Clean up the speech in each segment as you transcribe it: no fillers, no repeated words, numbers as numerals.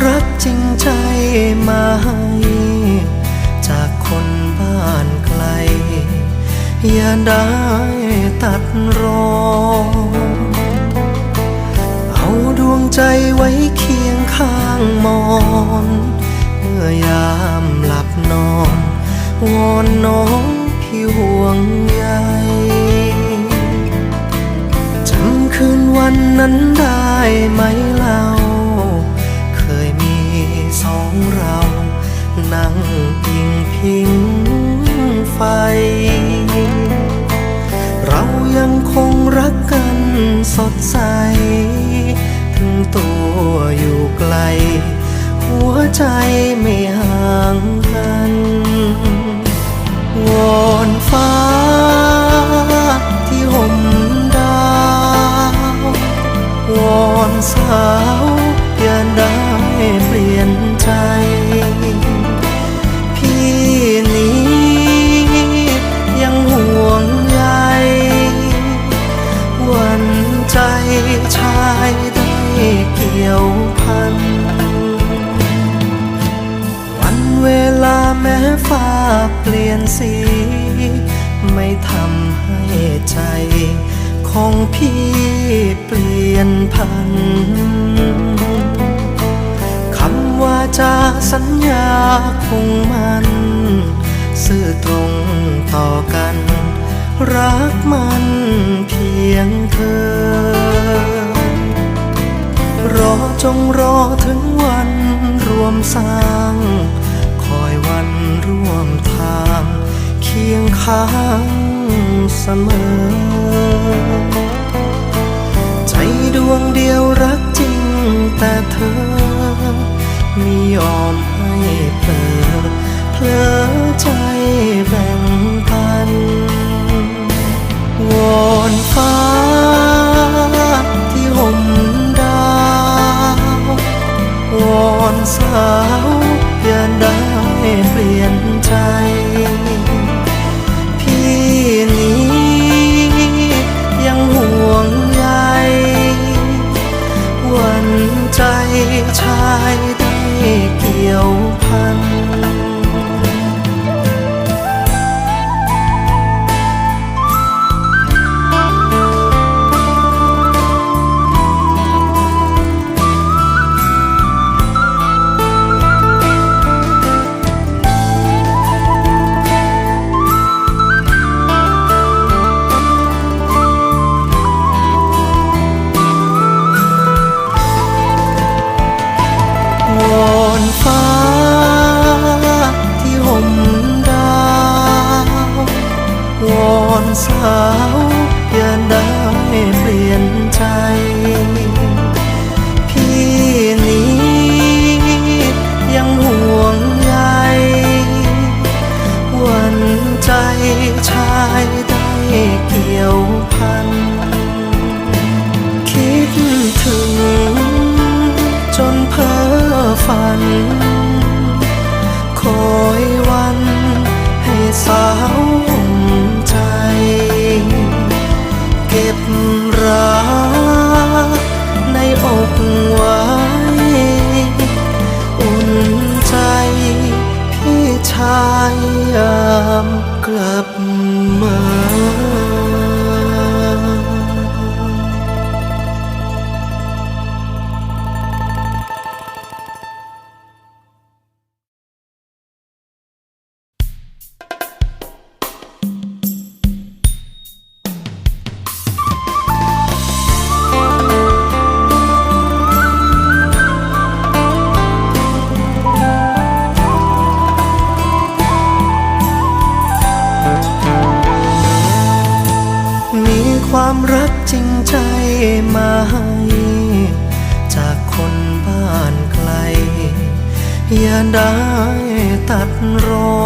รักจริงใจมาให้จากคนบ้านไกลอย่าได้ตัดรอเอาดวงใจไว้เคียงข้างมอนเมื่อยามหลับนอนวอนน้องพี่ห่วงใยจำคืนวันนั้นได้ไหมเล่าเคยมีสองเรานั่งอิงพิงไฟเรายังคงรักกันสดใสถึงตัวอยู่ไกลหัวใจไม่ห่างกันวอนฟ้าที่ห่มดาววอนสาวอย่าได้เปลี่ยนใจพี่นี้ยังห่วงใยวันใจชายได้เกี่ยวพันวันเวลาแม้ฟ้าเปลี่ยนสีไม่ทำให้ใจของพี่เปลี่ยนพันคำว่าจะสัญญาคงมันซื่อตรงต่อกันรักมันเพียงเธอรอจงรอถึงวันรวมสร้างคอยวันร่วมทางเคียงข้างเสมอใจดวงเดียวรักจริงแต่เธอไม่ยอมให้เผลอใจแบ่งปันวอนฟ้าที่ห่มดาววอนสาวอย่าได้เปลี่ยนใจพี่นี้ยังห่วงใยวันใจชายได้เกี่ยวพันฟ้าที่ห่มดาววอนสาวอย่าได้เปลี่ยนใจพี่นี้ยังห่วงใยวันใจชายได้เกี่ยวพันคิดถึงจนเพ้อฝันคอยวันให้สาวห่มใจเก็บรักในอกไว้อุ่นใจพี่ชายยามกลับมาความรักจริงใจมาให้จากคนบ้านไกลอย่าได้ตัดรอ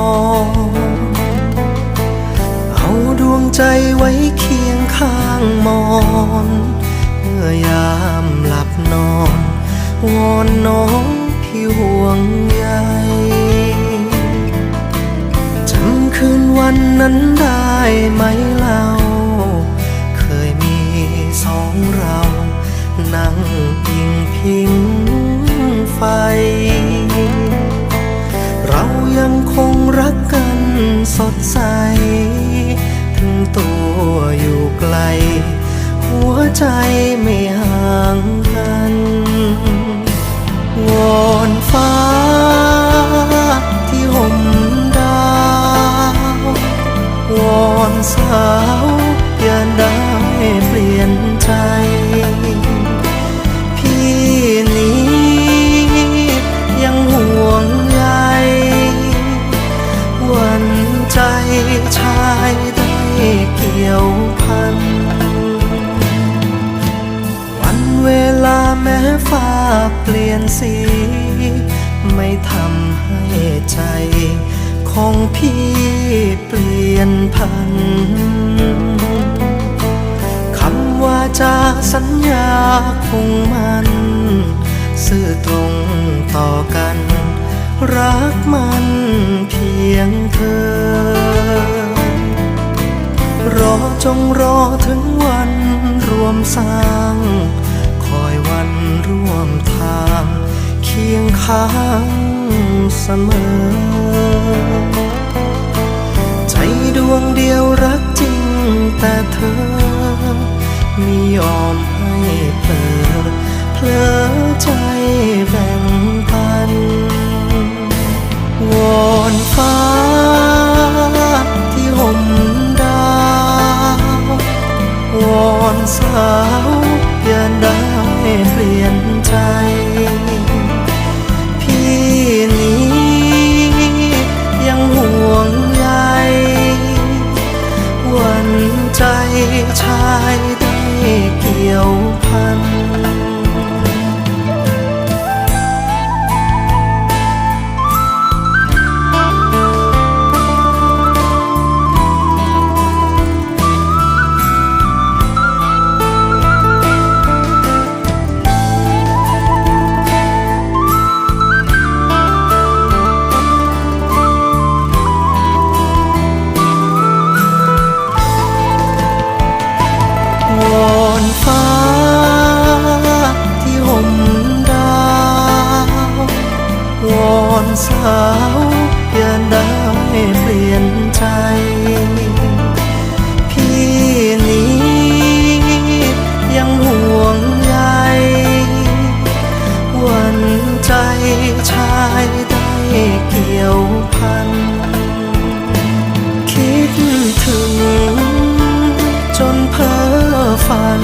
เอาดวงใจไว้เคียงข้างมอนเมื่อยามหลับนอนวอนน้องพี่ห่วงใยจำคืนวันนั้นได้ไหมเล่าสองเรานั่งอิงพิงไฟ ไฟเรายังคงรักกันสดใสถึงตัวอยู่ไกลหัวใจไม่ห่างกันวอนฟ้าที่ห่มดาววอนสาวอย่าได้เปลี่ยนใจพี่นี้ยังห่วงใยวันใจชายได้เกี่ยวพันวันเวลาแม้ฟ้าเปลี่ยนสีไม่ทำให้ใจของพี่เปลี่ยนพันคำว่าจะสัญญาคงมันซื่อตรงต่อกันรักมันเพียงเธอรอจงรอถึงวันรวมสร้างคอยวันร่วมทางเคียงข้างเสมอใจดวงเดียวรักจริงแต่เธอไม่ยอมให้เผลอใจแบ่งปันวอนฟ้าที่ห่มดาววอนสาวอย่าได้เปลี่ยนใจพี่นี้ยังห่วงใยวันใจชายได้เกี่ยวพันวอนฟ้าที่ห่มดาววอนสาวอย่าได้เปลี่ยนใจพี่นี้ยังห่วงใยวันใจชายได้เกี่ยวพันคิดถึงจนเพ้อฝัน